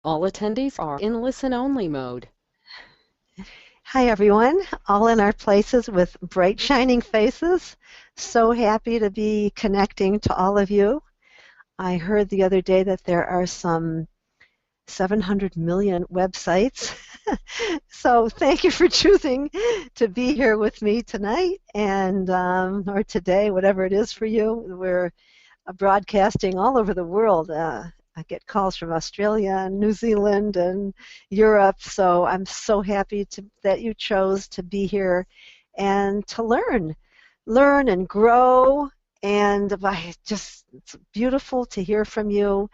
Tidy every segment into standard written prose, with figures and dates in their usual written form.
All attendees are in listen-only mode. Hi, everyone, all in our places with bright, shining faces. So happy to be connecting to all of you. I heard the other day that there are some 700 million websites. So thank you for choosing to be here with me tonight and or today, whatever it is for you. We're broadcasting all over the world. I get calls from Australia and New Zealand and Europe, so I'm so happy that you chose to be here and to learn and grow. And it's beautiful to hear from you.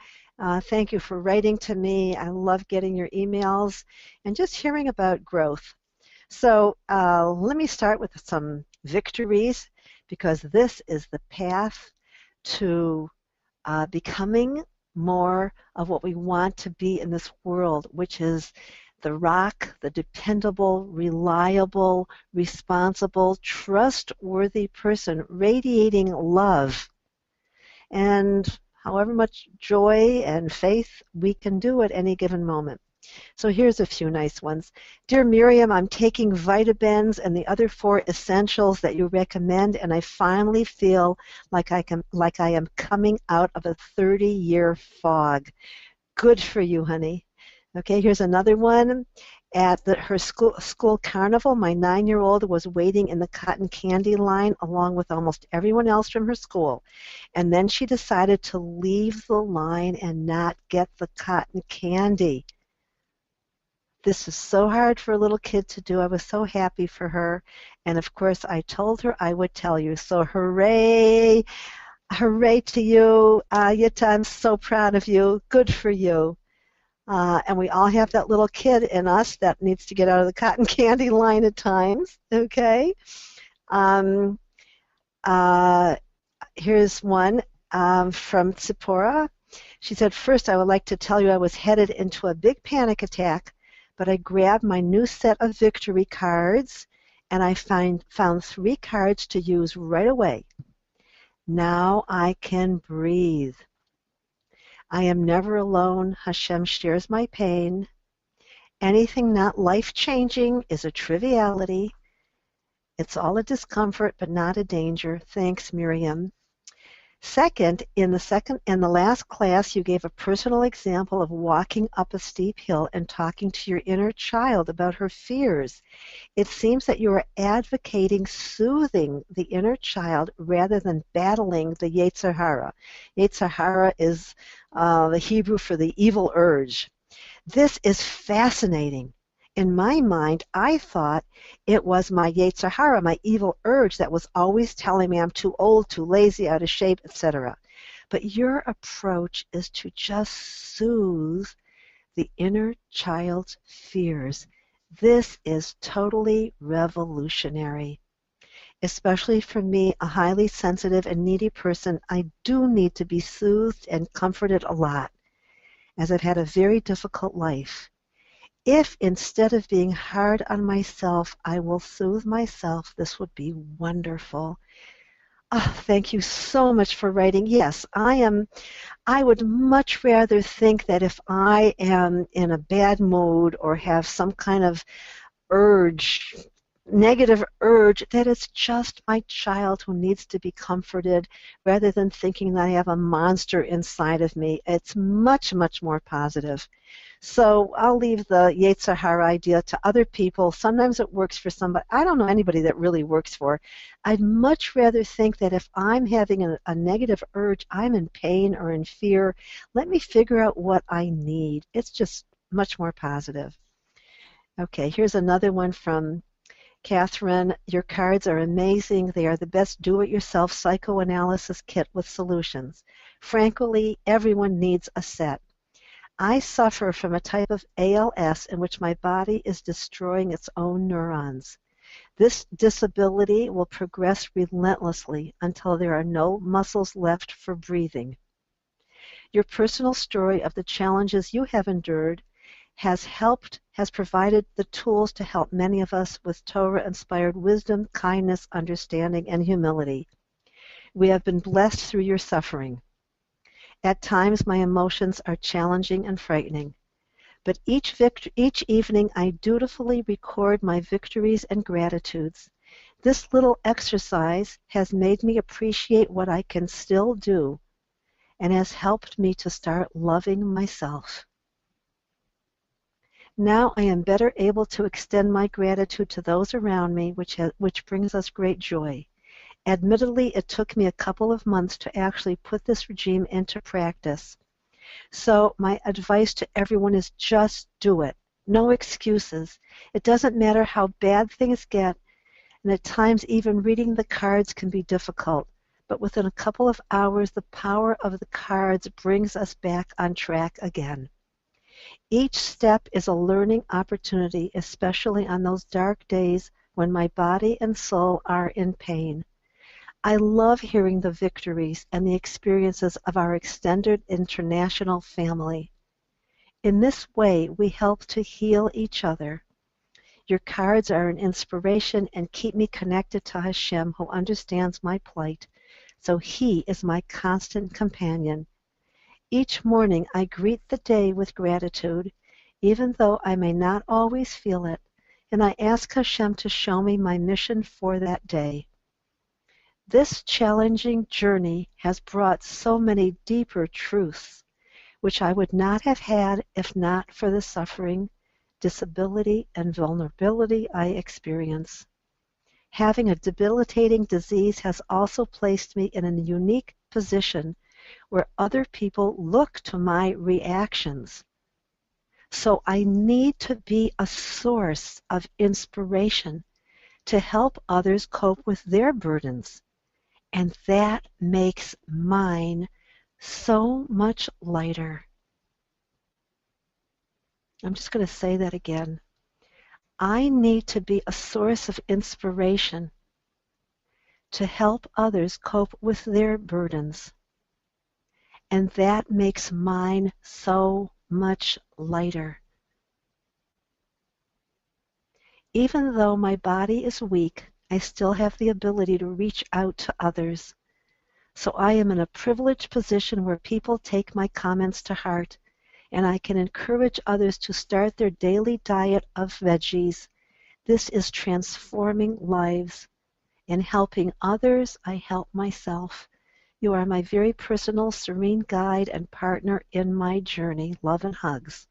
Thank you for writing to me. I love getting your emails and just hearing about growth. So let me start with some victories because this is the path to becoming more of what we want to be in this world, which is the rock, the dependable, reliable, responsible, trustworthy person radiating love and however much joy and faith we can do at any given moment. So here's a few nice ones. Dear Miriam, I'm taking Vitabends and the other 4 essentials that you recommend, and I finally feel like I am coming out of a 30-year fog. Good for you, honey. Okay, here's another one. At her school carnival, my 9-year-old was waiting in the cotton candy line along with almost everyone else from her school. And then she decided to leave the line and not get the cotton candy. This is so hard for a little kid to do. I was so happy for her. And of course, I told her I would tell you. So hooray, hooray to you. Yita, I'm so proud of you. Good for you. And we all have that little kid in us that needs to get out of the cotton candy line at times. Okay. Um, uh, Here's one from Tzipora. She said, first, I would like to tell you I was headed into a big panic attack, but I grabbed my new set of victory cards and I found 3 cards to use right away. Now I can breathe. I am never alone. Hashem shares my pain. Anything not life-changing is a triviality. It's all a discomfort, but not a danger. Thanks, Miriam. Second, in the last class, you gave a personal example of walking up a steep hill and talking to your inner child about her fears. It seems that you are advocating soothing the inner child rather than battling the Yetzer Hara. Yetzer Hara is the Hebrew for the evil urge. This is fascinating. In my mind, I thought it was my Yetzer Hara, my evil urge, that was always telling me I'm too old, too lazy, out of shape, etc. But your approach is to just soothe the inner child's fears. This is totally revolutionary. Especially for me, a highly sensitive and needy person, I do need to be soothed and comforted a lot, as I've had a very difficult life. If instead of being hard on myself, I will soothe myself, this would be wonderful. Oh, thank you so much for writing. Yes, I would much rather think that if I am in a bad mood or have some kind of urge, negative urge, that it's just my child who needs to be comforted rather than thinking that I have a monster inside of me. It's much, much more positive. So I'll leave the Yetzer Hara idea to other people. Sometimes it works for somebody. I don't know anybody that really works for. I'd much rather think that if I'm having a negative urge, I'm in pain or in fear, let me figure out what I need. It's just much more positive. Okay, here's another one from Catherine. Your cards are amazing. They are the best do-it-yourself psychoanalysis kit with solutions. Frankly, everyone needs a set. I suffer from a type of ALS in which my body is destroying its own neurons. This disability will progress relentlessly until there are no muscles left for breathing. Your personal story of the challenges you have endured has provided the tools to help many of us with Torah-inspired wisdom, kindness, understanding, and humility. We have been blessed through your suffering. At times, my emotions are challenging and frightening. But each evening I dutifully record my victories and gratitudes. This little exercise has made me appreciate what I can still do and has helped me to start loving myself. Now I am better able to extend my gratitude to those around me, which brings us great joy. Admittedly, it took me a couple of months to actually put this regime into practice. So my advice to everyone is just do it. No excuses. It doesn't matter how bad things get, and at times even reading the cards can be difficult. But within a couple of hours, the power of the cards brings us back on track again. Each step is a learning opportunity, especially on those dark days when my body and soul are in pain. I love hearing the victories and the experiences of our extended international family. In this way, we help to heal each other. Your cards are an inspiration and keep me connected to Hashem, who understands my plight, so He is my constant companion. Each morning I greet the day with gratitude, even though I may not always feel it, and I ask Hashem to show me my mission for that day. This challenging journey has brought so many deeper truths, which I would not have had if not for the suffering, disability, and vulnerability I experience. Having a debilitating disease has also placed me in a unique position where other people look to my reactions. So I need to be a source of inspiration to help others cope with their burdens. And that makes mine so much lighter. I'm just going to say that again. I need to be a source of inspiration to help others cope with their burdens. And that makes mine so much lighter. Even though my body is weak, I still have the ability to reach out to others. So I am in a privileged position where people take my comments to heart, and I can encourage others to start their daily diet of veggies. This is transforming lives. In helping others, I help myself. You are my very personal, serene guide and partner in my journey. Love and hugs.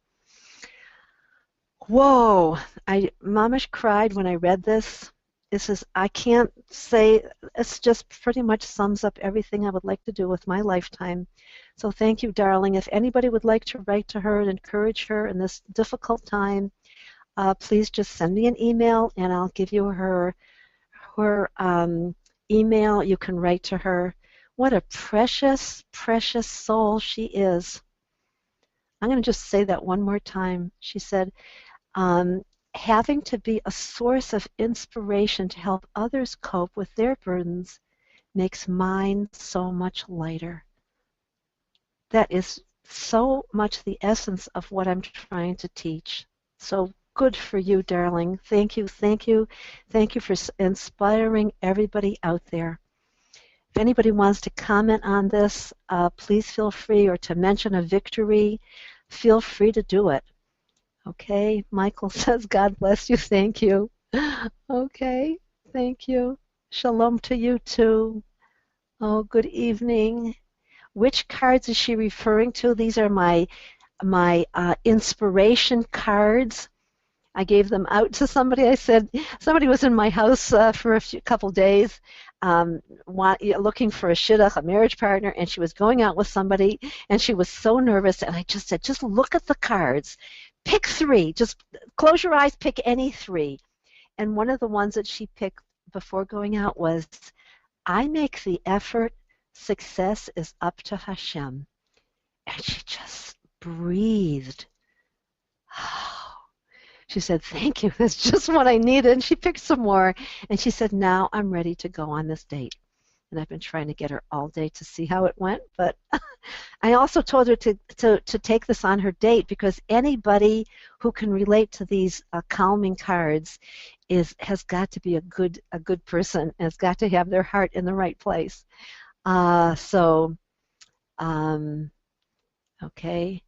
Whoa! I mamish cried when I read this. I can't say, it's just pretty much sums up everything I would like to do with my lifetime. So thank you, darling. If anybody would like to write to her and encourage her in this difficult time, please just send me an email and I'll give you her email. You can write to her. What a precious, precious soul she is. I'm going to just say that one more time. She said, having to be a source of inspiration to help others cope with their burdens makes mine so much lighter. That is so much the essence of what I'm trying to teach. So good for you, darling. Thank you, thank you. Thank you for inspiring everybody out there. If anybody wants to comment on this, please feel free, or to mention a victory, feel free to do it. Okay, Michael says, God bless you, thank you. Okay, thank you. Shalom to you too. Oh, good evening. Which cards is she referring to? These are my inspiration cards. I gave them out to somebody. I said, somebody was in my house for a couple days looking for a shidduch, a marriage partner, and she was going out with somebody, and she was so nervous, and I just said, just look at the cards. Pick three. Just close your eyes, pick any three. And one of the ones that she picked before going out was, I make the effort, success is up to Hashem. And she just breathed. She said, thank you, that's just what I needed. And she picked some more, and she said, now I'm ready to go on this date. And I've been trying to get her all day to see how it went, but I also told her to take this on her date, because anybody who can relate to these calming cards has got to be a good person, has got to have their heart in the right place. Okay.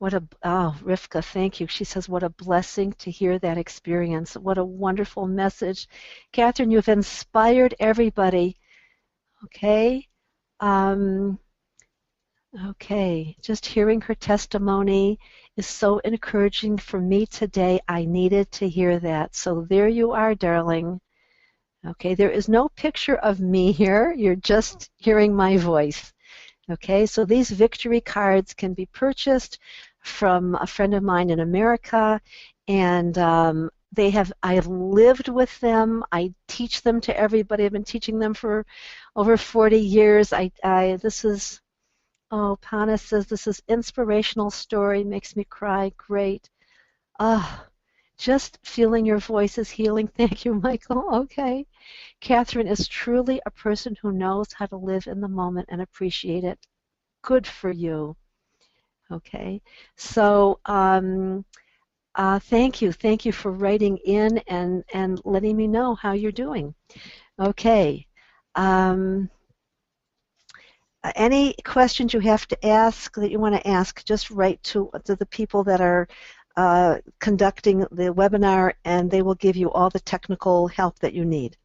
Rivka, thank you. She says, what a blessing to hear that experience. What a wonderful message. Catherine, you've inspired everybody. Okay. Um, okay. Just hearing her testimony is so encouraging for me today. I needed to hear that. So there you are, darling. Okay. There is no picture of me here. You're just hearing my voice. Okay, so these victory cards can be purchased from a friend of mine in America, and I've lived with them. I teach them to everybody. I've been teaching them for over 40 years. Pana says, this is inspirational story, makes me cry. Great. Just feeling your voice is healing. Thank you, Michael. Okay. Catherine is truly a person who knows how to live in the moment and appreciate it. Good for you. Okay. So thank you. Thank you for writing in and letting me know how you're doing. Okay. Any questions you have to ask that you want to ask, just write to the people that are conducting the webinar, and they will give you all the technical help that you need.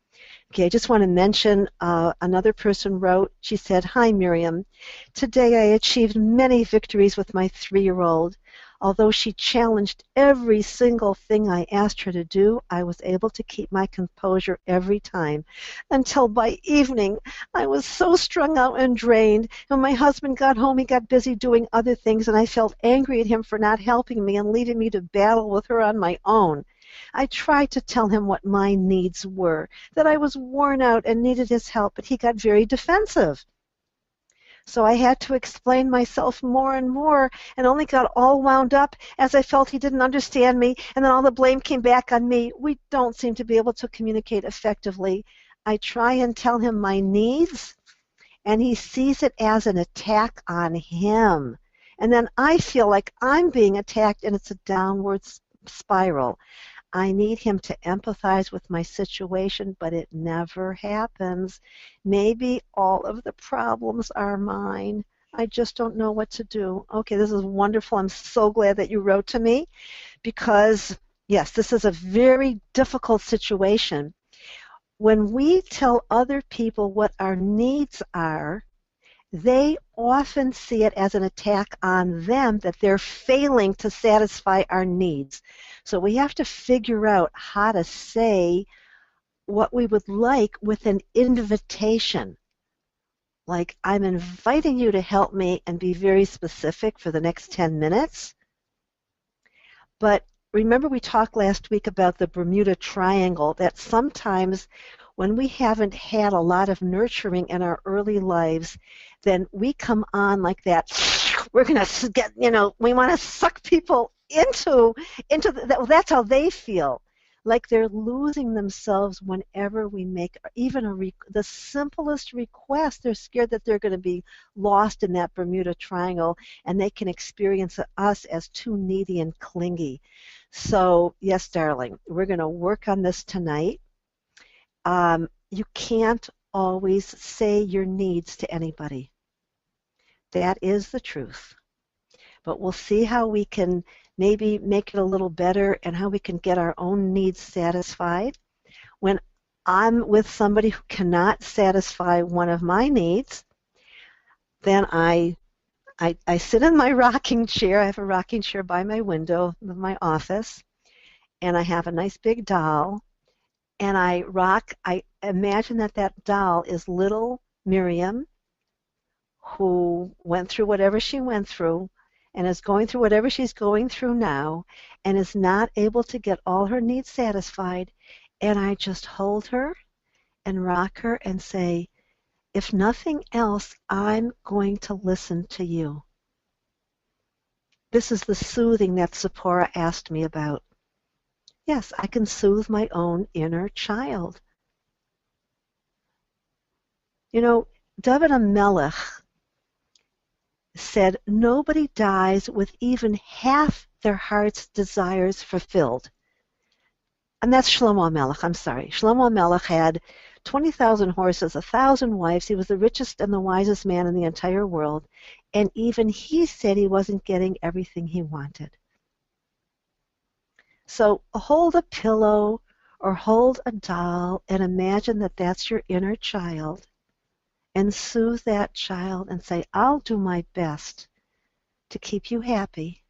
Okay, I just want to mention another person wrote, she said, "Hi Miriam, today I achieved many victories with my 3-year-old. Although she challenged every single thing I asked her to do, I was able to keep my composure every time. Until by evening, I was so strung out and drained. When my husband got home, he got busy doing other things, and I felt angry at him for not helping me and leaving me to battle with her on my own. I tried to tell him what my needs were, that I was worn out and needed his help, but he got very defensive. So I had to explain myself more and more, and only got all wound up as I felt he didn't understand me, and then all the blame came back on me. We don't seem to be able to communicate effectively. I try and tell him my needs, and he sees it as an attack on him. And then I feel like I'm being attacked, and it's a downward spiral. I need him to empathize with my situation, but it never happens. Maybe all of the problems are mine. I just don't know what to do." Okay, this is wonderful. I'm so glad that you wrote to me because, yes, this is a very difficult situation. When we tell other people what our needs are, they often see it as an attack on them, that they're failing to satisfy our needs. So we have to figure out how to say what we would like with an invitation. Like, I'm inviting you to help me, and be very specific for the next 10 minutes. But remember, we talked last week about the Bermuda Triangle, that sometimes when we haven't had a lot of nurturing in our early lives, then we come on like that. We're going to get, we want to suck people into that's how they feel. Like they're losing themselves whenever we make even the simplest request. They're scared that they're going to be lost in that Bermuda Triangle, and they can experience us as too needy and clingy. So, yes, darling, we're going to work on this tonight. You can't always say your needs to anybody. That is the truth. But we'll see how we can maybe make it a little better and how we can get our own needs satisfied. When I'm with somebody who cannot satisfy one of my needs, then I sit in my rocking chair. I have a rocking chair by my window of my office, and I have a nice big doll, and I imagine that doll is little Miriam, who went through whatever she went through and is going through whatever she's going through now and is not able to get all her needs satisfied. And I just hold her and rock her and say, if nothing else, I'm going to listen to you. This is the soothing that Sephora asked me about. Yes, I can soothe my own inner child. David HaMelech said, nobody dies with even half their heart's desires fulfilled. And that's Shlomo HaMelech. I'm sorry. Shlomo HaMelech had 20,000 horses, 1,000 wives. He was the richest and the wisest man in the entire world. and even he said he wasn't getting everything he wanted. So hold a pillow or hold a doll and imagine that that's your inner child and soothe that child and say, I'll do my best to keep you happy.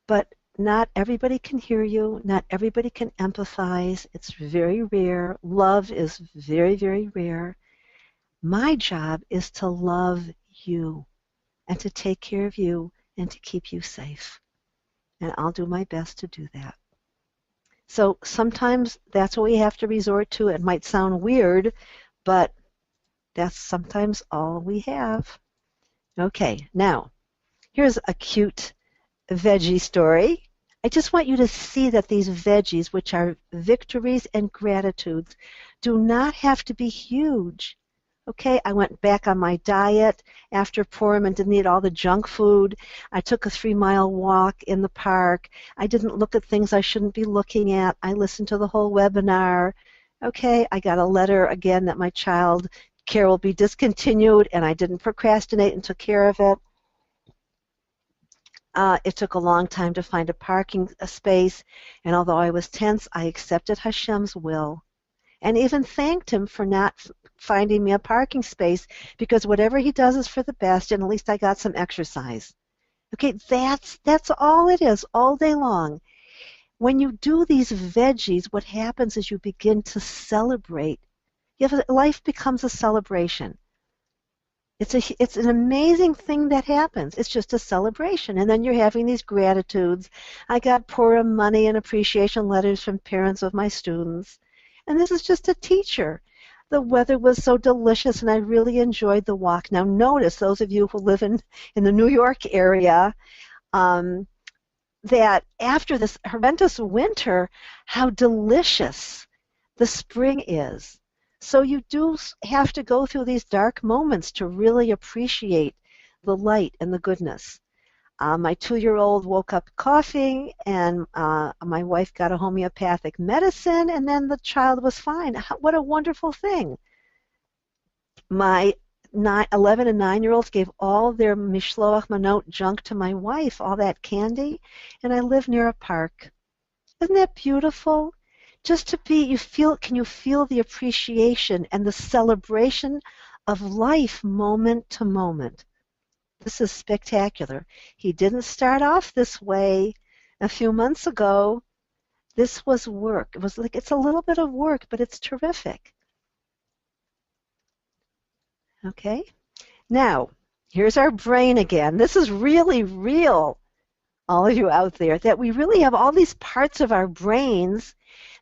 But not everybody can hear you. Not everybody can empathize. It's very rare. Love is very, very rare. My job is to love you and to take care of you and to keep you safe. And I'll do my best to do that. So sometimes that's what we have to resort to. It might sound weird, but that's sometimes all we have. Okay, now, here's a cute veggie story. I just want you to see that these veggies, which are victories and gratitudes, do not have to be huge. Okay, I went back on my diet after Purim and didn't eat all the junk food. I took a 3-mile walk in the park. I didn't look at things I shouldn't be looking at. I listened to the whole webinar. Okay, I got a letter again that my child care will be discontinued, and I didn't procrastinate and took care of it. It took a long time to find a parking space, and although I was tense, I accepted Hashem's will and even thanked him for not finding me a parking space, because whatever he does is for the best, and at least I got some exercise. Okay, that's all it is, all day long. When you do these veggies, what happens is you begin to celebrate. Life becomes a celebration. It's an amazing thing that happens. It's just a celebration. And then you're having these gratitudes. I got Purim money and appreciation letters from parents of my students. And this is just a teacher. The weather was so delicious, and I really enjoyed the walk. Now notice, those of you who live in the New York area, that after this horrendous winter, how delicious the spring is. So you do have to go through these dark moments to really appreciate the light and the goodness. My 2-year-old woke up coughing, and my wife got a homeopathic medicine, and then the child was fine. What a wonderful thing. My 11 and 9-year-olds gave all their Mishloach Manot junk to my wife, all that candy, and I live near a park. Isn't that beautiful? Just to be, can you feel the appreciation and the celebration of life moment to moment? This is spectacular. He didn't start off this way a few months ago. This was work. It was like, it's a little bit of work, but it's terrific. Okay? Now, here's our brain again. This is really real, all of you out there, that we really have all these parts of our brains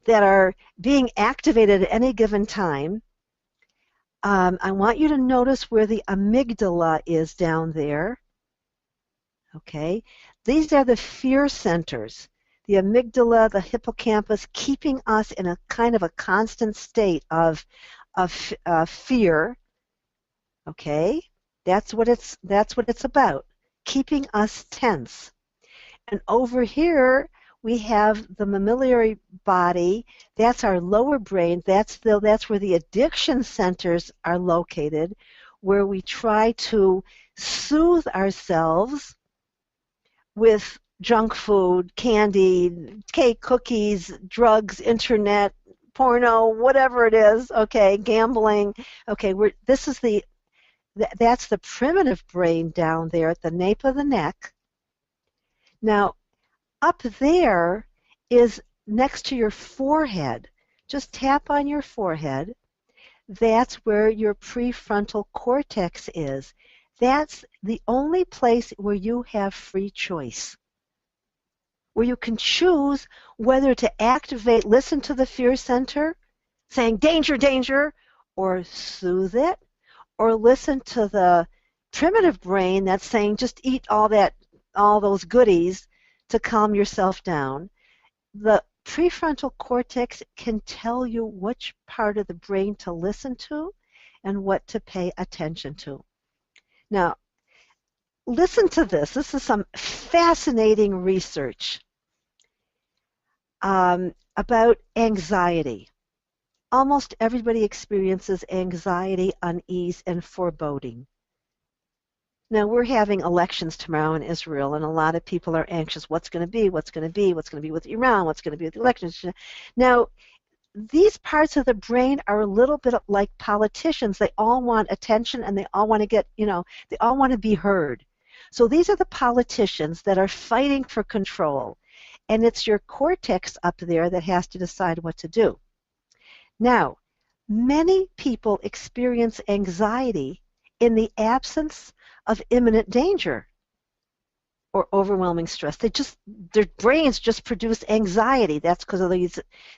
that are being activated at any given time. I want you to notice where the amygdala is down there. Okay, these are the fear centers. The amygdala, the hippocampus, keeping us in a kind of a constant state of fear. Okay, that's what it's about, keeping us tense. And over here we have the mammillary body. That's our lower brain. That's where the addiction centers are located, where we try to soothe ourselves with junk food, candy, cake, cookies, drugs, internet, porno, whatever it is. Okay, gambling. Okay, that's the primitive brain down there at the nape of the neck. Now, up there is next to your forehead. Just tap on your forehead. That's where your prefrontal cortex is. That's the only place where you have free choice, where you can choose whether to activate, listen to the fear center, saying, danger, danger, or soothe it, or listen to the primitive brain that's saying, just eat all those goodies to calm yourself down. The prefrontal cortex can tell you which part of the brain to listen to and what to pay attention to. Now, listen to this. This is some fascinating research about anxiety. almost everybody experiences anxiety, unease, and foreboding. Now, we're having elections tomorrow in Israel, and a lot of people are anxious. What's going to be? What's going to be? What's going to be with Iran? What's going to be with the elections? Now, these parts of the brain are a little bit like politicians. They all want attention, and they all want to get, they all want to be heard. So these are the politicians that are fighting for control, and it's your cortex up there that has to decide what to do. Now, many people experience anxiety in the absence of imminent danger or overwhelming stress. Their brains just produce anxiety. That's because of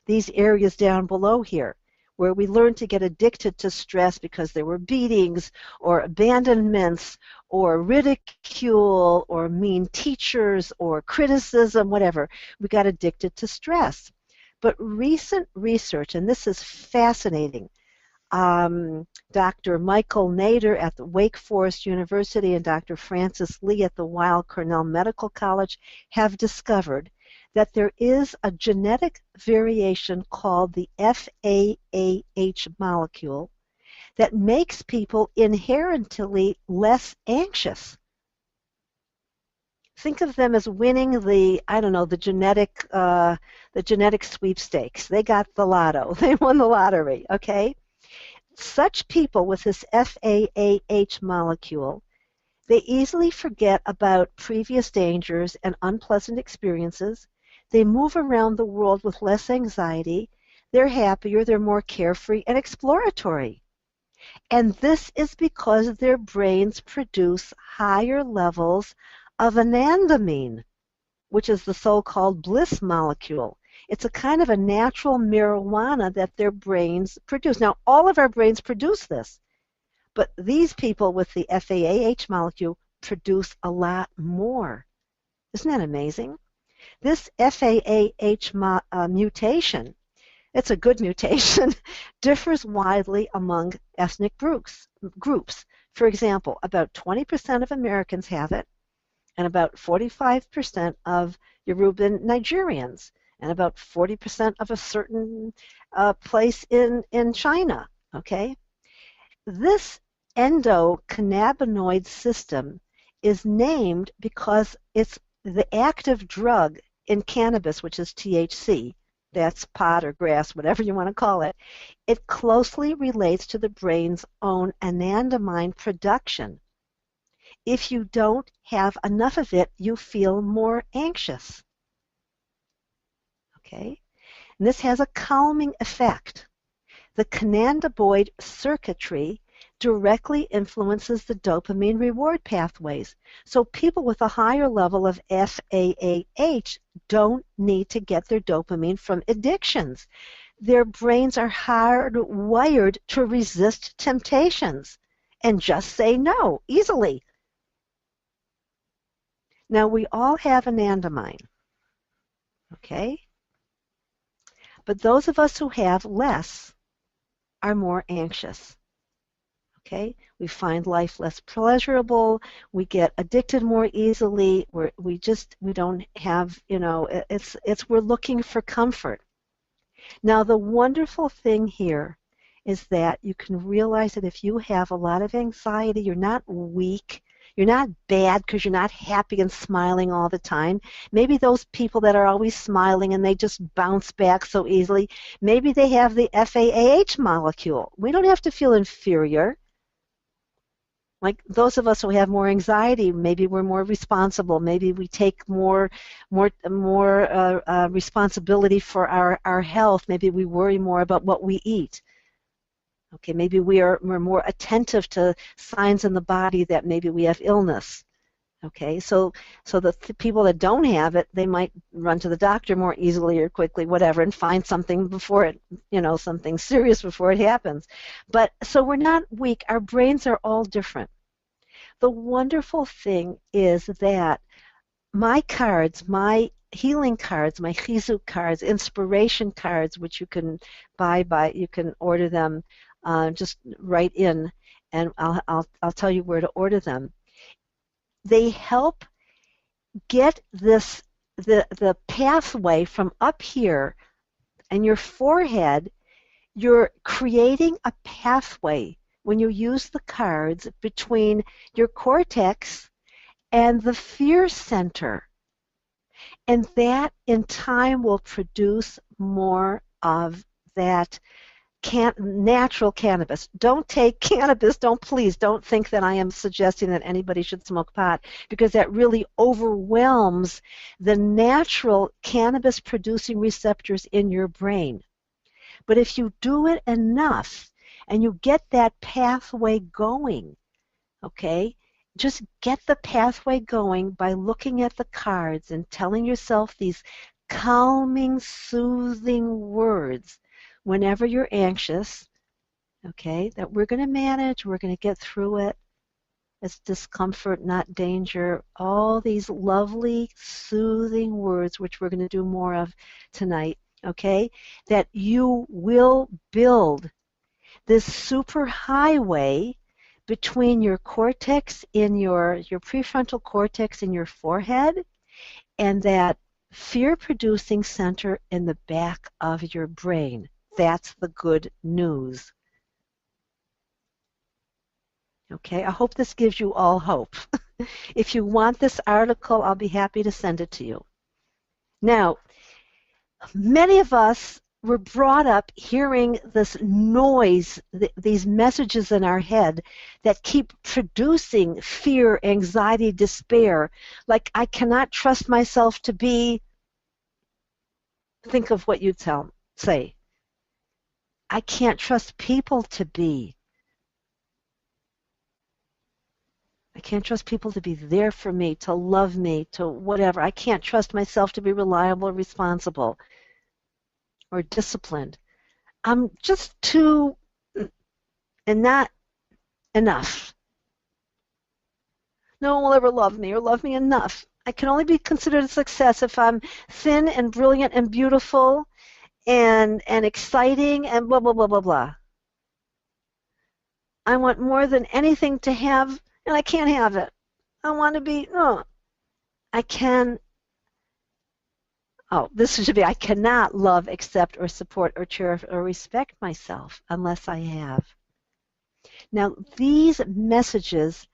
these areas down below here, where we learn to get addicted to stress because there were beatings or abandonments or ridicule or mean teachers or criticism, whatever. We got addicted to stress. But recent research, and this is fascinating, Dr. Michael Nader at the Wake Forest University and Dr. Francis Lee at the Weill Cornell Medical College have discovered that there is a genetic variation called the FAAH molecule that makes people inherently less anxious. Think of them as winning the genetic sweepstakes. They got the lotto. They won the lottery, okay? Such people with this FAAH molecule, they easily forget about previous dangers and unpleasant experiences. They move around the world with less anxiety. They're happier, they're more carefree and exploratory. And this is because their brains produce higher levels of anandamine, which is the so-called bliss molecule. It's a kind of a natural marijuana that their brains produce. Now, all of our brains produce this, but these people with the FAAH molecule produce a lot more. Isn't that amazing? This FAAH mutation, it's a good mutation, differs widely among ethnic groups. For example, about 20% of Americans have it, and about 45% of Yoruban Nigerians, and about 40% of a certain place in China, okay? This endocannabinoid system is named because it's the active drug in cannabis, which is THC. That's pot or grass, whatever you want to call it. It closely relates to the brain's own anandamide production. If you don't have enough of it, you feel more anxious. Okay? And this has a calming effect. The cannabinoid circuitry directly influences the dopamine reward pathways. So people with a higher level of FAAH don't need to get their dopamine from addictions. Their brains are hardwired to resist temptations and just say no easily. Now, we all have anandamide, okay? But those of us who have less are more anxious, okay? We find life less pleasurable. We get addicted more easily. We don't have, we're looking for comfort. Now, the wonderful thing here is that you can realize that if you have a lot of anxiety, you're not weak. You're not bad because you're not happy and smiling all the time. Maybe those people that are always smiling and they just bounce back so easily, maybe they have the FAAH molecule. We don't have to feel inferior. Like those of us who have more anxiety, maybe we're more responsible. Maybe we take more responsibility for our health. Maybe we worry more about what we eat. Okay, maybe we're more attentive to signs in the body that maybe we have illness. Okay, so the people that don't have it, they might run to the doctor more easily or quickly, whatever, and find something before it, something serious before it happens. But so we're not weak. Our brains are all different. The wonderful thing is that my cards, my healing cards, my chizuk cards, inspiration cards, which you can you can order them. Just write in, and I'll tell you where to order them. They help get the pathway from up here and your forehead. you're creating a pathway when you use the cards between your cortex and the fear center. And that in time will produce more of that natural cannabis. Don't take cannabis. Please don't think that I am suggesting that anybody should smoke pot, because that really overwhelms the natural cannabis producing receptors in your brain. But if you do it enough and you get that pathway going, okay, just get the pathway going by looking at the cards and telling yourself these calming, soothing words whenever you're anxious, okay, that we're going to manage, we're going to get through it. It's discomfort, not danger. All these lovely, soothing words, which we're going to do more of tonight, okay, that you will build this super highway between your cortex in your prefrontal cortex in your forehead and that fear-producing center in the back of your brain. That's the good news. Okay, I hope this gives you all hope. If you want this article, I'll be happy to send it to you. Now, many of us were brought up hearing this noise, these messages in our head that keep producing fear, anxiety, despair. Like, I cannot trust myself to be, think of what you say. I can't trust people to be. I can't trust people to be there for me, to love me, to whatever. I can't trust myself to be reliable, responsible, or disciplined. I'm just too and not enough. No one will ever love me or love me enough. I can only be considered a success if I'm thin and brilliant and beautiful and exciting and blah, blah, blah, blah, blah. I want more than anything to have, and I can't have it. I want to be, I can, this should be, I cannot love, accept, or support, or cherish, or respect myself unless I have. Now, these messages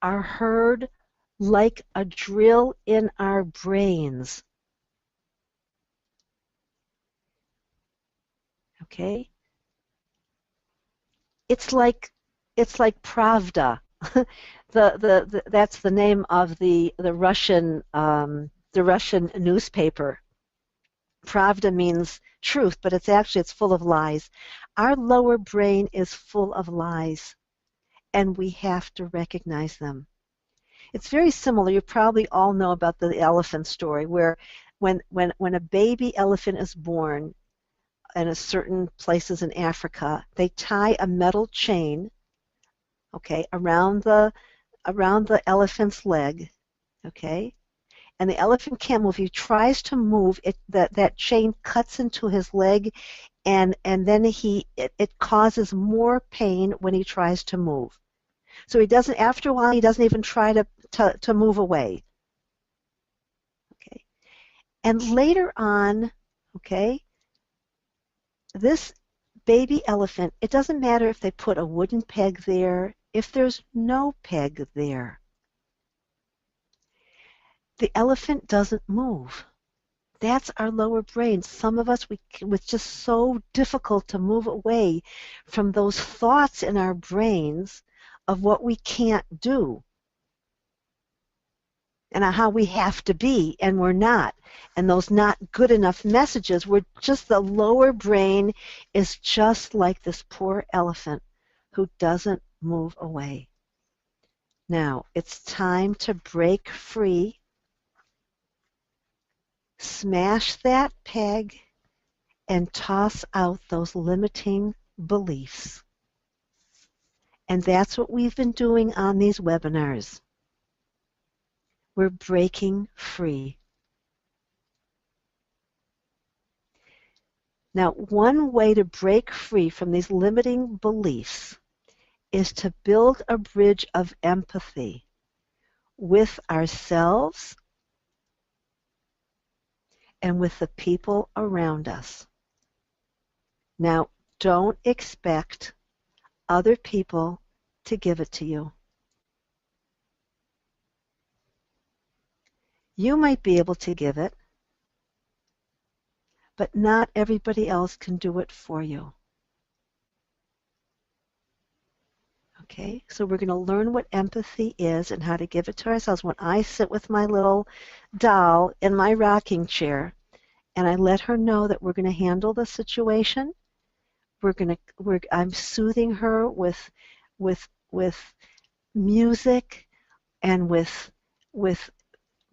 are heard like a drill in our brains. Okay? It's like Pravda. That's the name of the Russian newspaper. Pravda means truth, but it's full of lies. Our lower brain is full of lies, and we have to recognize them. It's very similar. You probably all know about the elephant story, where when a baby elephant is born in certain places in Africa, they tie a metal chain, okay, around the elephant's leg, okay, and the elephant can't move. He tries to move, that chain cuts into his leg, and then it causes more pain when he tries to move. So he doesn't. After a while, he doesn't even try to move away. Okay, and later on, okay, this baby elephant, it doesn't matter if they put a wooden peg there, if there's no peg there. The elephant doesn't move. That's our lower brain. Some of us, it's just so difficult to move away from those thoughts in our brains of what we can't do and how we have to be, and we're not. And those not good enough messages, the lower brain is just like this poor elephant who doesn't move away. Now, it's time to break free. Smash that peg and toss out those limiting beliefs. And that's what we've been doing on these webinars. We're breaking free. Now, one way to break free from these limiting beliefs is to build a bridge of empathy with ourselves and with the people around us. Now, don't expect other people to give it to you. You might be able to give it, but not everybody else can do it for you. Okay, so we're going to learn what empathy is and how to give it to ourselves. When I sit with my little doll in my rocking chair and I let her know that we're going to handle the situation, I'm soothing her with music and with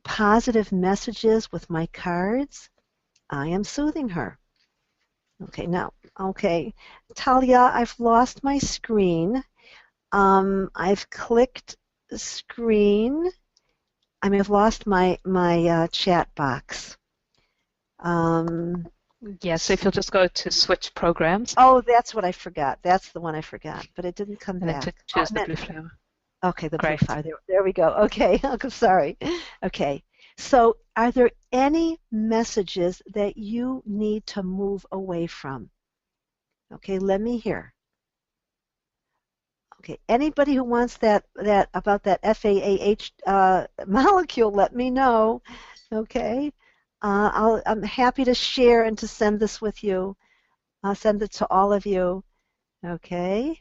positive messages with my cards. I am soothing her. Okay, now, Talia, I've lost my screen. I've clicked screen. I may have lost my chat box. Yes, so if you'll just go to switch programs. Oh, that's what I forgot. That's the one I forgot, but it didn't come back. And then choose the blue flower. Okay, the Great. blue flower. There we go. Okay, I'm sorry. Okay, so are there any messages that you need to move away from? Okay, let me hear. Okay, anybody who wants that about that FAAH molecule, let me know. Okay, I'm happy to share and to send this with you. I'll send it to all of you. Okay.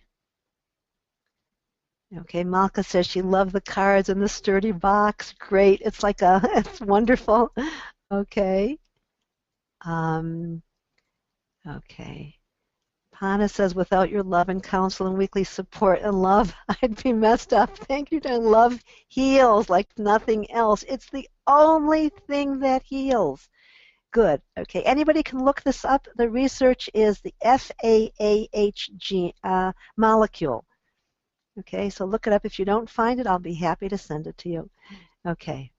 Okay, Malka says she loved the cards in the sturdy box. Great. It's like it's wonderful. Okay. Okay. Hannah says, without your love and counsel and weekly support and love, I'd be messed up. Thank you, Dan. Love heals like nothing else. It's the only thing that heals. Good. Okay. Anybody can look this up. The research is the FAAH molecule. Okay, so look it up. If you don't find it, I'll be happy to send it to you. Okay.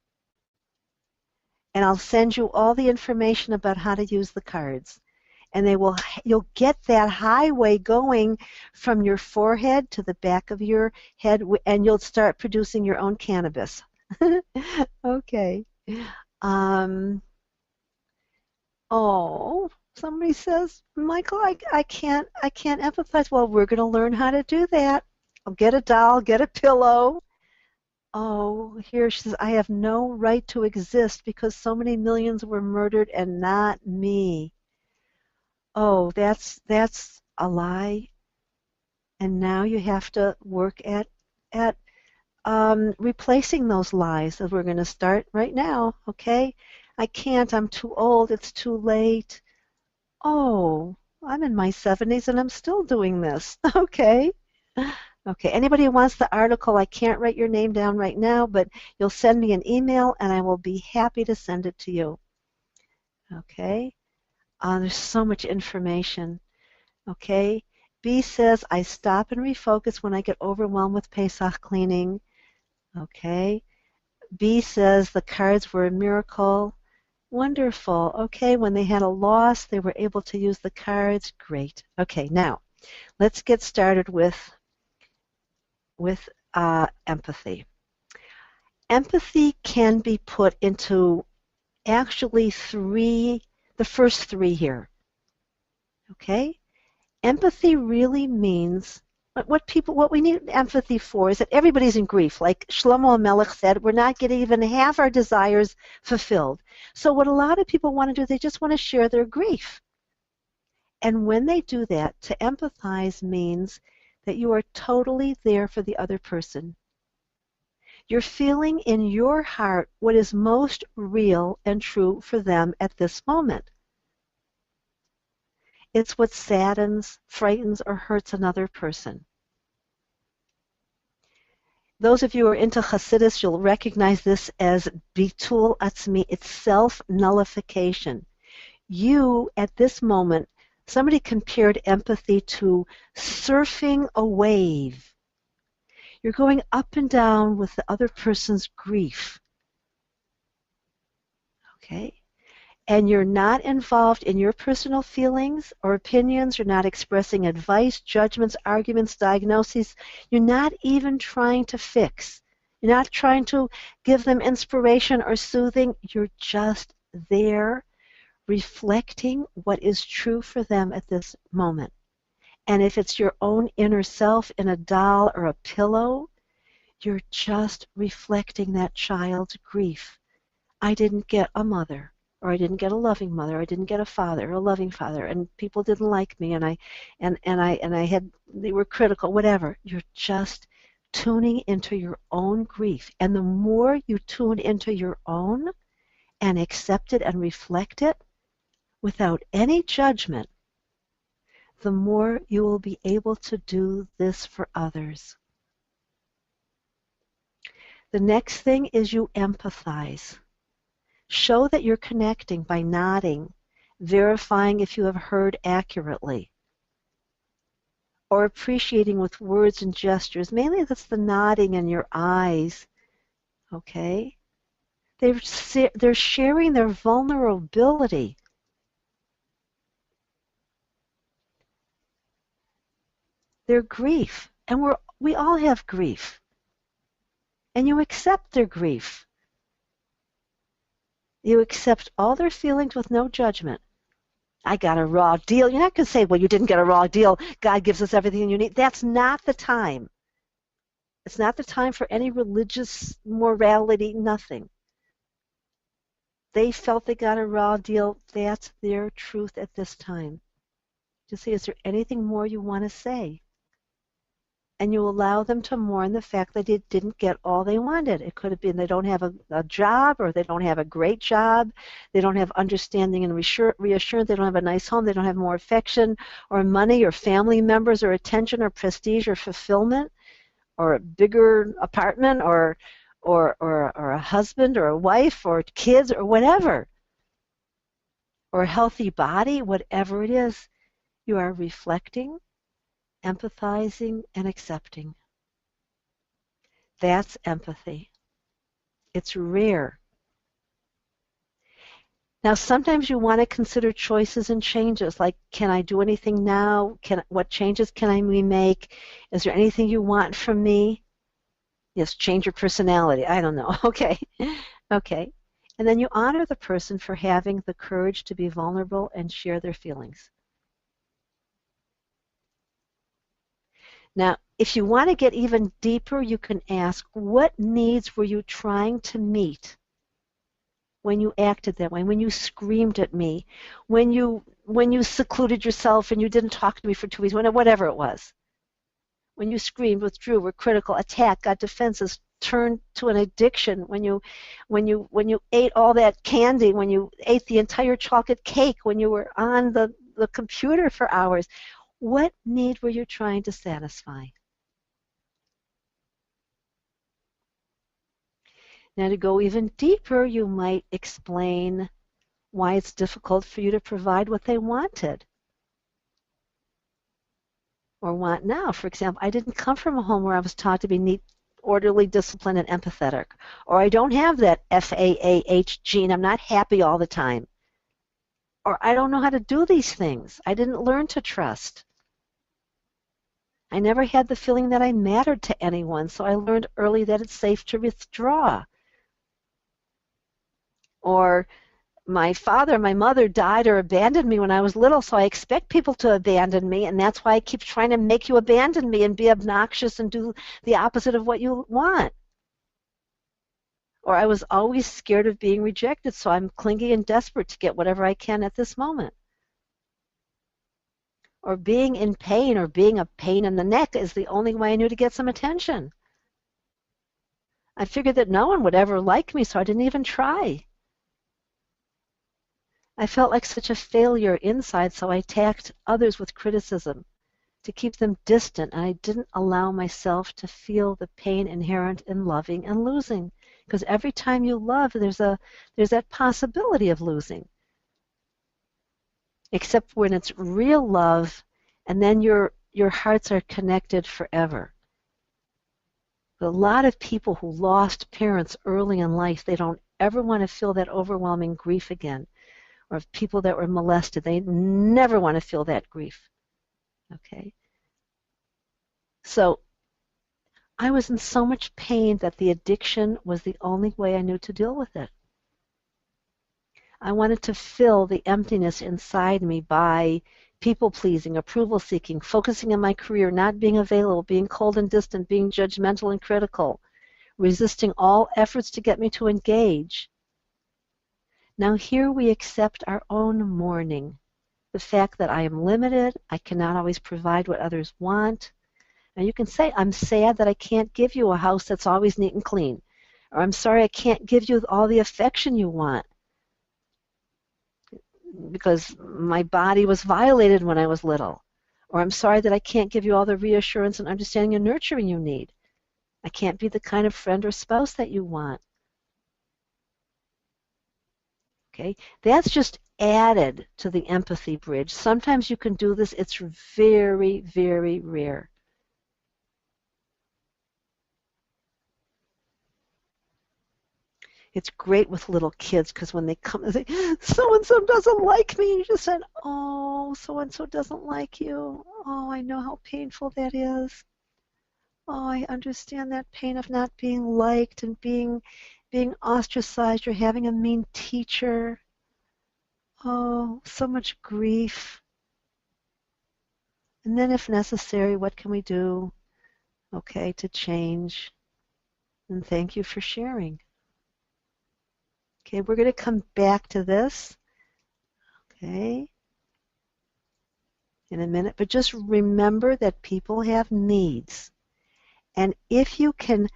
And I'll send you all the information about how to use the cards. And you'll get that highway going from your forehead to the back of your head, and you'll start producing your own cannabis. Okay. Oh, somebody says, Michael, I can't empathize. Well, we're going to learn how to do that. I'll get a doll, get a pillow. Oh, here she says, I have no right to exist because so many millions were murdered and not me. Oh, that's a lie. And now you have to work at replacing those lies that we're going to start right now, okay? I can't, I'm too old, it's too late. Oh, I'm in my 70s and I'm still doing this, okay? Okay, anybody who wants the article, I can't write your name down right now, but you'll send me an email and I will be happy to send it to you. Okay, there's so much information. Okay, B says, I stop and refocus when I get overwhelmed with Pesach cleaning. Okay, B says, the cards were a miracle. Wonderful. Okay, when they had a loss, they were able to use the cards. Great. Okay, now, let's get started with empathy. Empathy can be put into actually the first three here. Okay? Empathy really means what we need empathy for is that everybody's in grief. Like Shlomo HaMelech said, we're not getting even half our desires fulfilled. So what a lot of people want to do, they just want to share their grief. And when they do that, to empathize means that you are totally there for the other person. You're feeling in your heart what is most real and true for them at this moment. It's what saddens, frightens, or hurts another person. Those of you who are into Hasidus, you'll recognize this as bitul atzmi. It's self-nullification. You, at this moment, somebody compared empathy to surfing a wave. You're going up and down with the other person's grief. Okay? And you're not involved in your personal feelings or opinions. You're not expressing advice, judgments, arguments, diagnoses. You're not even trying to fix. You're not trying to give them inspiration or soothing. You're just there reflecting what is true for them at this moment. And if it's your own inner self in a doll or a pillow, you're just reflecting that child's grief. I didn't get a mother, or I didn't get a loving mother, or I didn't get a father, or a loving father, and people didn't like me, and I had, they were critical, whatever. You're just tuning into your own grief. And the more you tune into your own and accept it and reflect it without any judgment, the more you will be able to do this for others. The next thing is you empathize. Show that you're connecting by nodding, verifying if you have heard accurately, or appreciating with words and gestures. Mainly that's the nodding in your eyes, okay? They're sharing their vulnerability. Their grief. And we all have grief. And you accept their grief. You accept all their feelings with no judgment. I got a raw deal. You're not going to say, well, you didn't get a raw deal. God gives us everything you need. That's not the time. It's not the time for any religious morality, nothing. They felt they got a raw deal. That's their truth at this time. Just say, is there anything more you want to say? And you allow them to mourn the fact that they didn't get all they wanted. It could have been they don't have a job, or they don't have a great job, they don't have understanding and reassurance, they don't have a nice home, they don't have more affection or money or family members or attention or prestige or fulfillment or a bigger apartment or a husband or a wife or kids or whatever, or a healthy body, whatever it is. You are reflecting, empathizing, and accepting. That's empathy. It's rare. Now, sometimes you want to consider choices and changes, like, can I do anything now? What changes can we make? Is there anything you want from me? Yes, change your personality. I don't know. Okay. Okay. And then you honor the person for having the courage to be vulnerable and share their feelings. Now, if you want to get even deeper, you can ask, what needs were you trying to meet when you acted that way, when you screamed at me, when you secluded yourself and you didn't talk to me for 2 weeks, whatever it was? When you screamed, withdrew, were critical, attacked, got defenses, turned to an addiction, when you ate all that candy, when you ate the entire chocolate cake, when you were on the computer for hours, what need were you trying to satisfy? Now, to go even deeper, you might explain why it's difficult for you to provide what they wanted or want now. For example, I didn't come from a home where I was taught to be neat, orderly, disciplined, and empathetic. Or I don't have that FAAH gene. I'm not happy all the time. Or I don't know how to do these things. I didn't learn to trust. I never had the feeling that I mattered to anyone, so I learned early that it's safe to withdraw. Or my father, my mother died or abandoned me when I was little, so I expect people to abandon me, and that's why I keep trying to make you abandon me and be obnoxious and do the opposite of what you want. Or I was always scared of being rejected, so I'm clingy and desperate to get whatever I can at this moment. Or being in pain or being a pain in the neck is the only way I knew to get some attention. I figured that no one would ever like me, so I didn't even try. I felt like such a failure inside, so I attacked others with criticism to keep them distant, and I didn't allow myself to feel the pain inherent in loving and losing. Because every time you love, there's that possibility of losing. Except when it's real love, and then your hearts are connected forever. But a lot of people who lost parents early in life, they don't ever want to feel that overwhelming grief again. Or of people that were molested, they never want to feel that grief. Okay? So I was in so much pain that the addiction was the only way I knew to deal with it. I wanted to fill the emptiness inside me by people-pleasing, approval-seeking, focusing on my career, not being available, being cold and distant, being judgmental and critical, resisting all efforts to get me to engage. Now here we accept our own mourning, the fact that I am limited, I cannot always provide what others want. Now you can say, I'm sad that I can't give you a house that's always neat and clean. Or I'm sorry I can't give you all the affection you want because my body was violated when I was little. Or I'm sorry that I can't give you all the reassurance and understanding and nurturing you need. I can't be the kind of friend or spouse that you want. Okay, that's just added to the empathy bridge. Sometimes you can do this. It's very, very rare. It's great with little kids because when they come and say, so-and-so doesn't like me, you just said, oh, so-and-so doesn't like you. Oh, I know how painful that is. Oh, I understand that pain of not being liked and being ostracized or having a mean teacher. Oh, so much grief. And then if necessary, what can we do, okay, to change? And thank you for sharing. Okay, we're going to come back to this, okay, in a minute. But just remember that people have needs. And if you can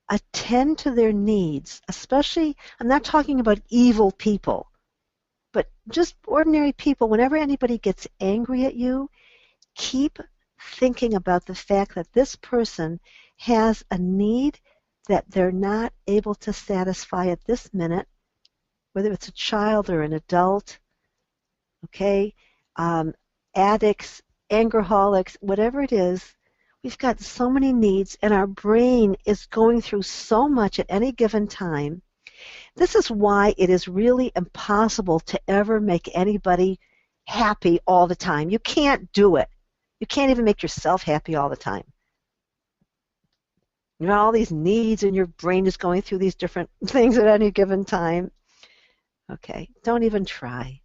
attend to their needs, especially, I'm not talking about evil people, but just ordinary people, whenever anybody gets angry at you, keep thinking about the fact that this person has a need that they're not able to satisfy at this minute, whether it's a child or an adult, okay, addicts, angerholics, whatever it is, we've got so many needs and our brain is going through so much at any given time. This is why it is really impossible to ever make anybody happy all the time. You can't do it. You can't even make yourself happy all the time. You know, all these needs and your brain is going through these different things at any given time. Okay, don't even try.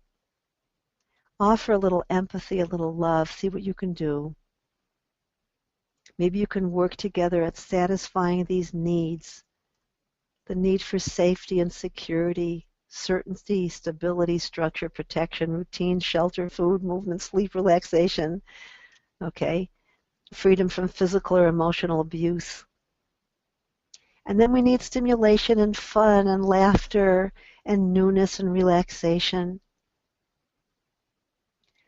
Offer a little empathy, a little love, see what you can do. Maybe you can work together at satisfying these needs. The need for safety and security, certainty, stability, structure, protection, routine, shelter, food, movement, sleep, relaxation. Okay, freedom from physical or emotional abuse. And then we need stimulation and fun and laughter and newness and relaxation.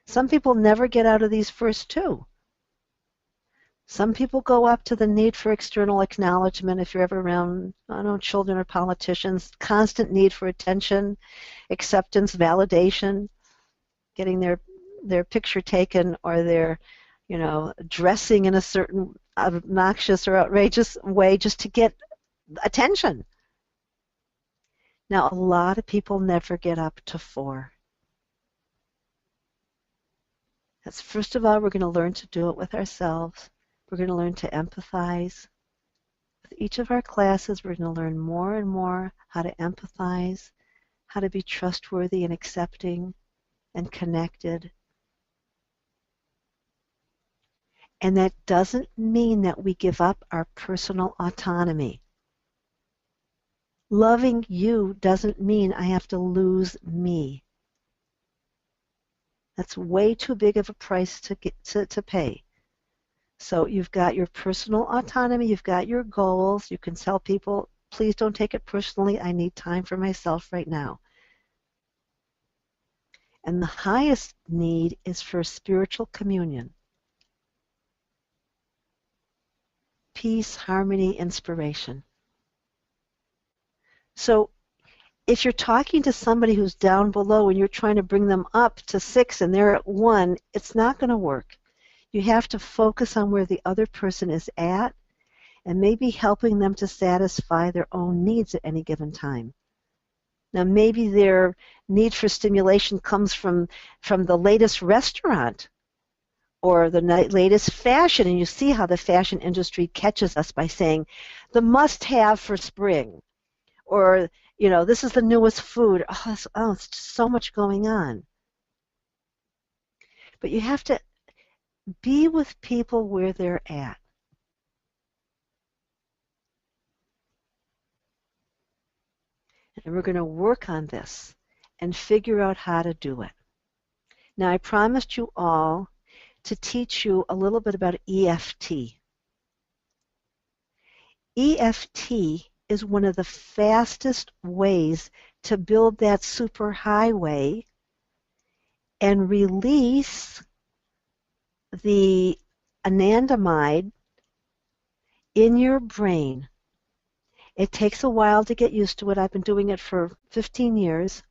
Some people never get out of these first two. Some people go up to the need for external acknowledgement. If you're ever around, I don't know, children or politicians, constant need for attention, acceptance, validation, getting their picture taken or their, you know, dressing in a certain obnoxious or outrageous way just to get attention. Now, a lot of people never get up to 4. That's first of all, we're going to learn to do it with ourselves. We're going to learn to empathize. With each of our classes, we're going to learn more and more how to empathize, how to be trustworthy and accepting and connected. And that doesn't mean that we give up our personal autonomy. Loving you doesn't mean I have to lose me. That's way too big of a price to pay. So you've got your personal autonomy, you've got your goals. You can tell people, please don't take it personally. I need time for myself right now. And the highest need is for spiritual communion. Peace, harmony, inspiration. So if you're talking to somebody who's down below and you're trying to bring them up to 6 and they're at 1, it's not going to work. You have to focus on where the other person is at and maybe helping them to satisfy their own needs at any given time. Now maybe their need for stimulation comes from the latest restaurant or the latest fashion, and you see how the fashion industry catches us by saying the must-have for spring, or you know, this is the newest food. Oh, it's so much going on. But you have to be with people where they're at. And we're going to work on this and figure out how to do it. Now, I promised you all to teach you a little bit about EFT. EFT is one of the fastest ways to build that superhighway and release the anandamide in your brain. It takes a while to get used to it. I've been doing it for 15 years.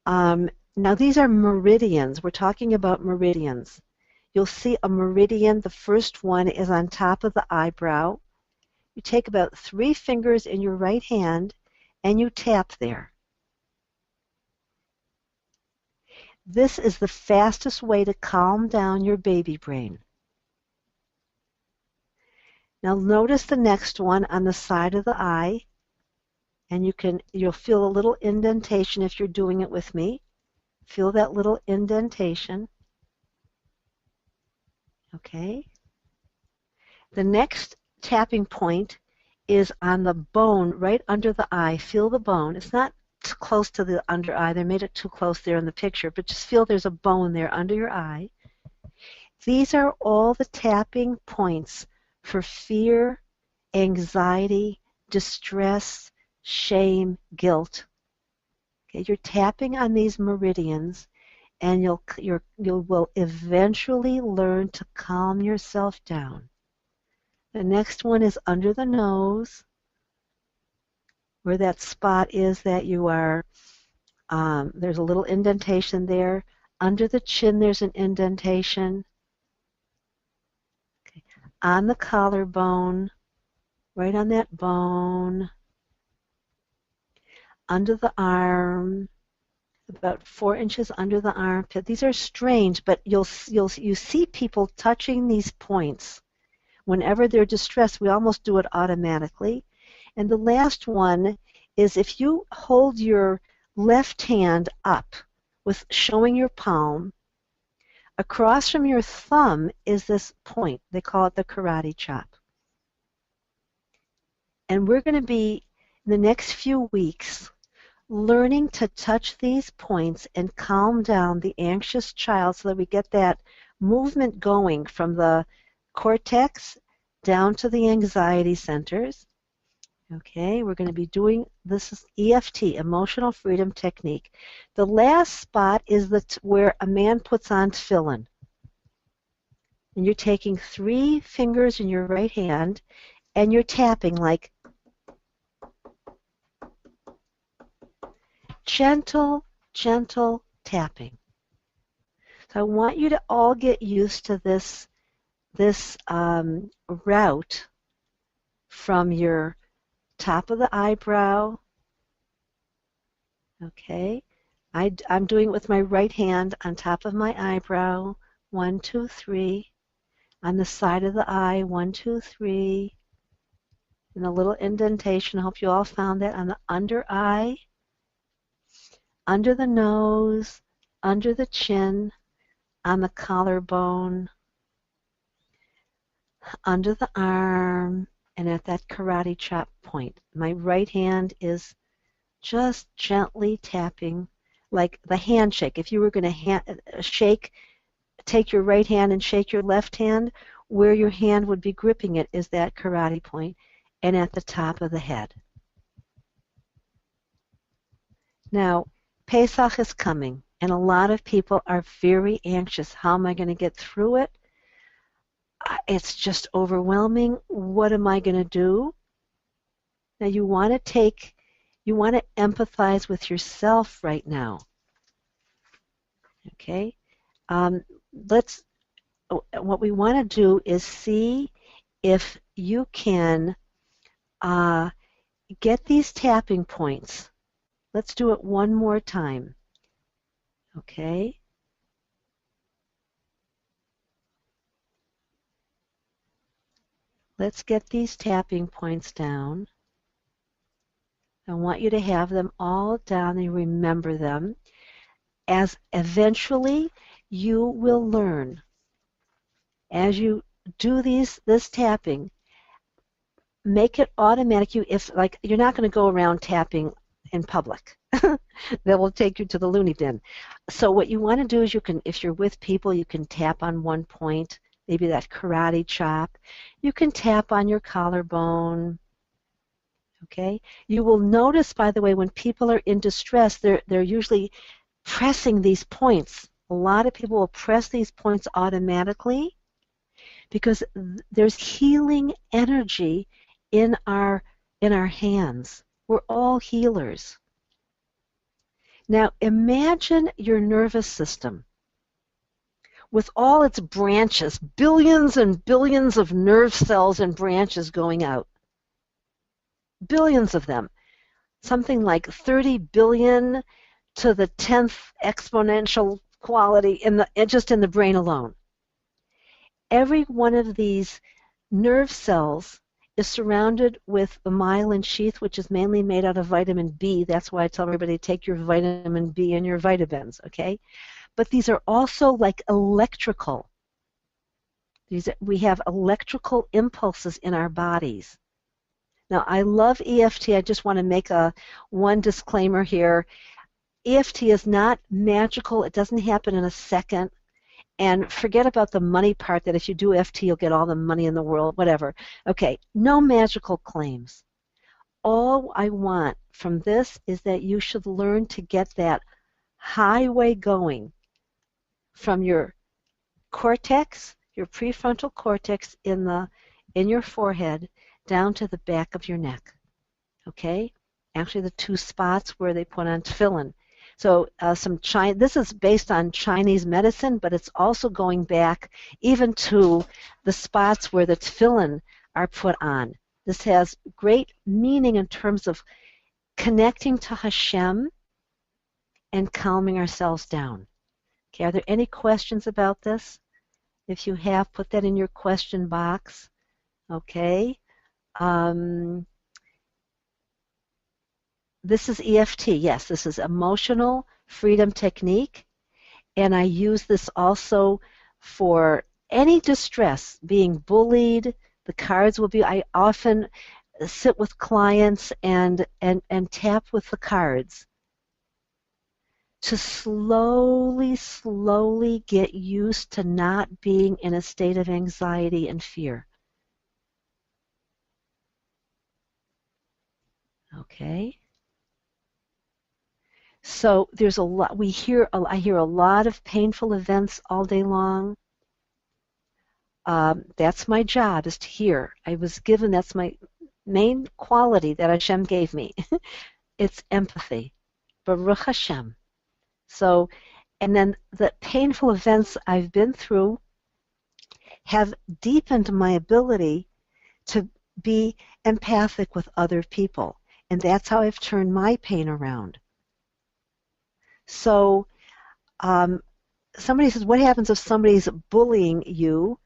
Now these are meridians. We're talking about meridians. You'll see a meridian. The first one is on top of the eyebrow. You take about 3 fingers in your right hand and you tap there. This is the fastest way to calm down your baby brain. Now notice the next one on the side of the eye, and you'll feel a little indentation if you're doing it with me. Feel that little indentation. Okay. The next tapping point is on the bone right under the eye. Feel the bone. It's not too close to the under eye. They made it too close there in the picture, but just feel there's a bone there under your eye. These are all the tapping points for fear, anxiety, distress, shame, guilt. Okay, you're tapping on these meridians, and you will eventually learn to calm yourself down. The next one is under the nose, where that spot is that you are. There's a little indentation there. Under the chin, there's an indentation. Okay. On the collarbone, right on that bone. Under the arm, about 4 inches under the armpit. These are strange, but you see people touching these points whenever they're distressed. We almost do it automatically. And the last one is if you hold your left hand up with showing your palm, across from your thumb is this point. They call it the karate chop. And we're going to be, in the next few weeks, learning to touch these points and calm down the anxious child so that we get that movement going from the cortex down to the anxiety centers. Okay, we're going to be doing, this is EFT, Emotional Freedom Technique. The last spot is where a man puts on tefillin. And you're taking 3 fingers in your right hand and you're tapping like gentle, gentle tapping. So I want you to all get used to this route from your top of the eyebrow. Okay, I'm doing it with my right hand on top of my eyebrow. 1, 2, 3. On the side of the eye, 1, 2, 3. And a little indentation. I hope you all found that on the under eye, under the nose, under the chin, on the collarbone, under the arm, and at that karate chop point. My right hand is just gently tapping, like the handshake. If you were going to shake, take your right hand and shake your left hand, where your hand would be gripping it is that karate point, and at the top of the head. Now, Pesach is coming, and a lot of people are very anxious. How am I going to get through it? It's just overwhelming. What am I going to do? Now you want to empathize with yourself right now. Okay? What we want to do is see if you can get these tapping points. Let's do it one more time. Okay? Let's get these tapping points down. I want you to have them all down and remember them. As eventually you will learn as you do this tapping, make it automatic. You're not going to go around tapping in public. That will take you to the loony bin. So what you want to do is if you're with people, you can tap on one point, maybe that karate chop. You can tap on your collarbone. Okay? You will notice, by the way, when people are in distress, they're usually pressing these points. A lot of people will press these points automatically because there's healing energy in our hands. We're all healers. Now imagine your nervous system with all its branches, billions and billions of nerve cells and branches going out. Billions of them. Something like 30 billion to the 10th exponential quality just in the brain alone. Every one of these nerve cells is surrounded with a myelin sheath, which is mainly made out of vitamin B. That's why I tell everybody to take your vitamin B and your vitamins, okay? But these are also like electrical. We have electrical impulses in our bodies. Now, I love EFT. I just want to make one disclaimer here. EFT is not magical. It doesn't happen in a second. And forget about the money part, that if you do EFT, you'll get all the money in the world, whatever. Okay, no magical claims. All I want from this is that you should learn to get that highway going from your cortex, your prefrontal cortex in your forehead, down to the back of your neck. Okay? Actually, the two spots where they put on tefillin. So this is based on Chinese medicine, but it's also going back even to the spots where the tefillin are put on. This has great meaning in terms of connecting to Hashem and calming ourselves down. Okay, are there any questions about this? If you have, put that in your question box. Okay. This is EFT. Yes, this is Emotional Freedom Technique. And I use this also for any distress, being bullied. The cards will be, I often sit with clients and tap with the cards to slowly get used to not being in a state of anxiety and fear. Okay. So there's a lot. I hear a lot of painful events all day long. That's my job, is to hear. I was given, that's my main quality that Hashem gave me. It's empathy. Baruch Hashem. So, and then the painful events I've been through have deepened my ability to be empathic with other people. And that's how I've turned my pain around. So somebody says, what happens if somebody's bullying you?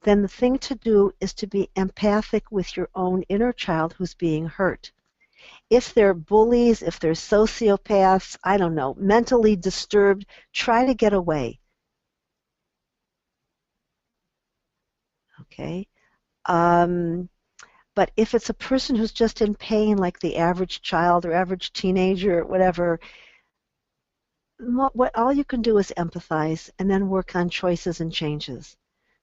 Then the thing to do is to be empathic with your own inner child who's being hurt. If they're bullies, if they're sociopaths, I don't know, mentally disturbed, try to get away. Okay? But if it's a person who's just in pain, like the average child or average teenager or whatever, all you can do is empathize and then work on choices and changes.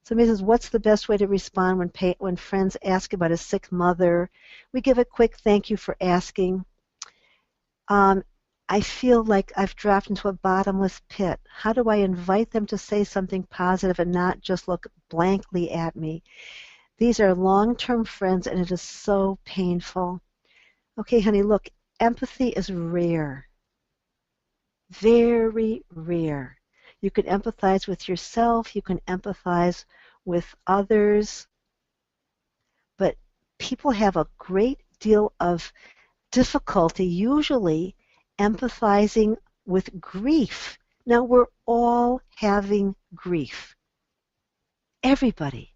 Somebody says, what's the best way to respond when friends ask about a sick mother? We give a quick thank you for asking. I feel like I've dropped into a bottomless pit. How do I invite them to say something positive and not just look blankly at me? These are long-term friends, and it is so painful. Okay, honey, look, empathy is rare. Very rare. You can empathize with yourself, you can empathize with others, but people have a great deal of difficulty usually empathizing with grief. Now, we're all having grief. Everybody.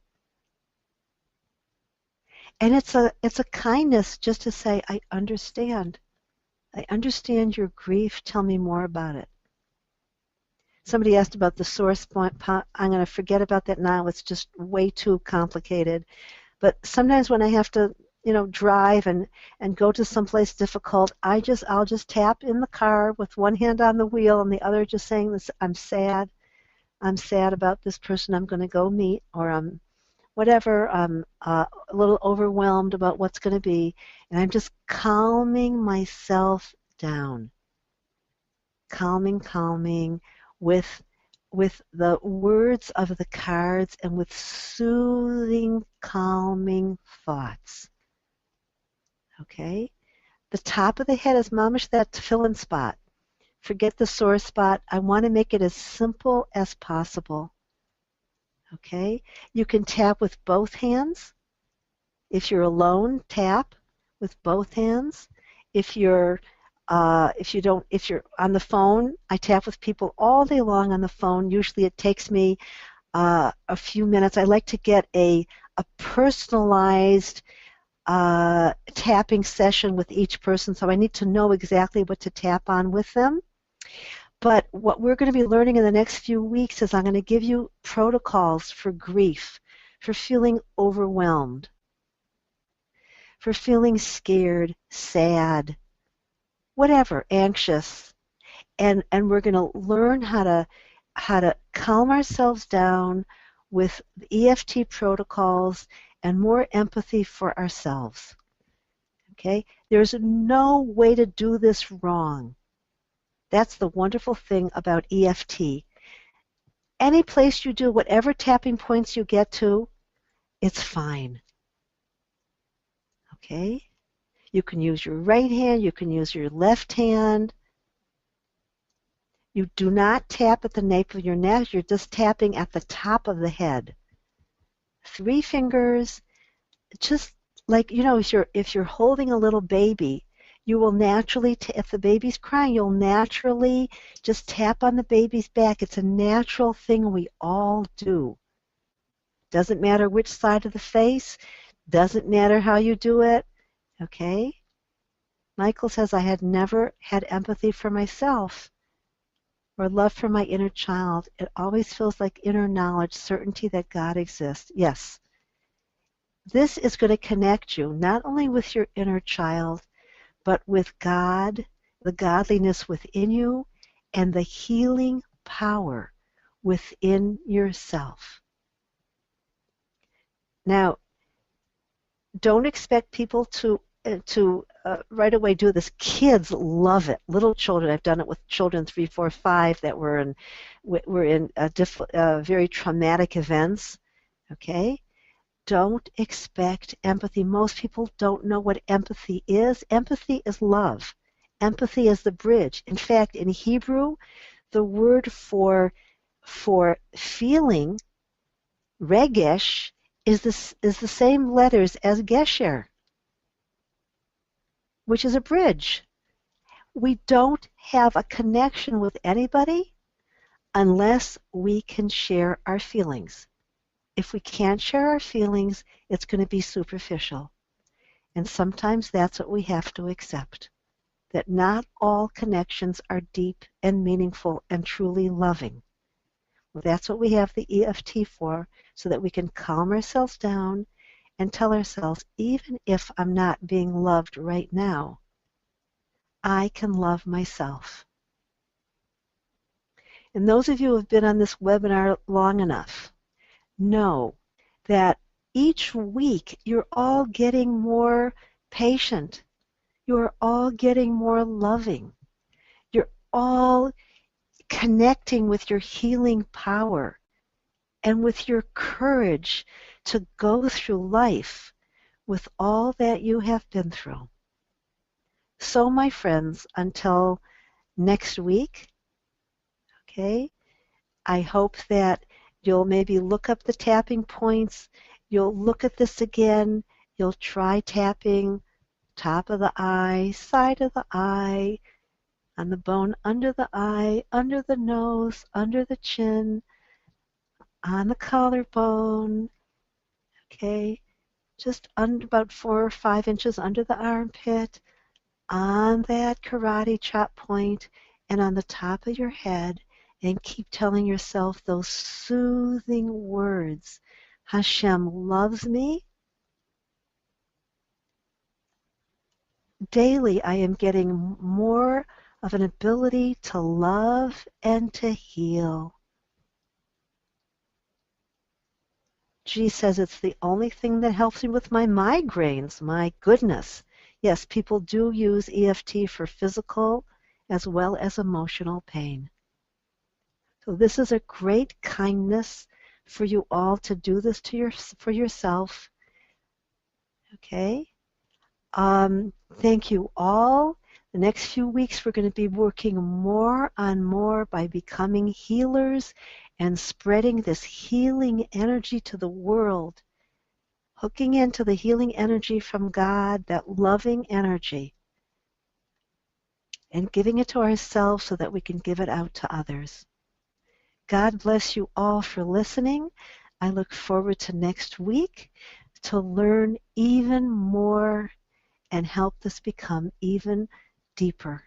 And it's a kindness just to say, I understand. I understand your grief. Tell me more about it. Somebody asked about the source point. I'm going to forget about that now. It's just way too complicated. But sometimes when I have to, drive and go to someplace difficult, I'll just tap in the car with one hand on the wheel and the other just saying this, I'm sad. I'm sad about this person I'm going to go meet, or I'm whatever, I'm a little overwhelmed about what's going to be, and I'm just calming myself down. Calming with the words of the cards and with soothing, calming thoughts. Okay? The top of the head is mamish that fill-in spot. Forget the sore spot. I want to make it as simple as possible. Okay? You can tap with both hands. If you're alone, tap with both hands. If you're on the phone, I tap with people all day long on the phone. Usually it takes me a few minutes. I like to get a personalized tapping session with each person, so I need to know exactly what to tap on with them. But what we're going to be learning in the next few weeks is I'm going to give you protocols for grief, for feeling overwhelmed, for feeling scared, sad, whatever, anxious, and we're going to learn how to calm ourselves down with EFT protocols and more empathy for ourselves. Okay? There's no way to do this wrong. That's the wonderful thing about EFT. Any place you do, whatever tapping points you get to, it's fine. Okay? You can use your right hand, you can use your left hand. You do not tap at the nape of your neck, you're just tapping at the top of the head. 3 fingers, just like, if you're holding a little baby, you will naturally, if the baby's crying, you'll naturally just tap on the baby's back. It's a natural thing we all do. Doesn't matter which side of the face, doesn't matter how you do it. Okay? Michael says, I had never had empathy for myself or love for my inner child. It always feels like inner knowledge, certainty that God exists. Yes. This is going to connect you not only with your inner child, but with God, the godliness within you, and the healing power within yourself. Now, don't expect people to right away do this. Kids love it. Little children, I've done it with children 3, 4, 5 that were in very traumatic events. Okay? Don't expect empathy. Most people don't know what empathy is. Empathy is love. Empathy is the bridge. In fact, in Hebrew, the word for feeling, regesh, is the same letters as gesher, which is a bridge. We don't have a connection with anybody unless we can share our feelings. If we can't share our feelings, it's going to be superficial. And sometimes that's what we have to accept, that not all connections are deep and meaningful and truly loving. Well, that's what we have the EFT for, so that we can calm ourselves down and tell ourselves, even if I'm not being loved right now, I can love myself. And those of you who have been on this webinar long enough know that each week you're all getting more patient. You're all getting more loving. You're all connecting with your healing power and with your courage to go through life with all that you have been through. So, my friends, until next week, okay, I hope that you'll maybe look up the tapping points. You'll look at this again. You'll try tapping top of the eye, side of the eye, on the bone under the eye, under the nose, under the chin, on the collarbone, okay, just about 4 or 5 inches under the armpit, on that karate chop point, and on the top of your head, and keep telling yourself those soothing words. Hashem loves me. Daily I am getting more of an ability to love and to heal. G says it's the only thing that helps me with my migraines. My goodness. Yes, people do use EFT for physical as well as emotional pain. So this is a great kindness for you all to do this for yourself. Okay? Thank you all. The next few weeks we're going to be working more by becoming healers and spreading this healing energy to the world. Hooking into the healing energy from God, that loving energy, and giving it to ourselves so that we can give it out to others. God bless you all for listening. I look forward to next week to learn even more and help this become even deeper.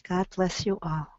God bless you all.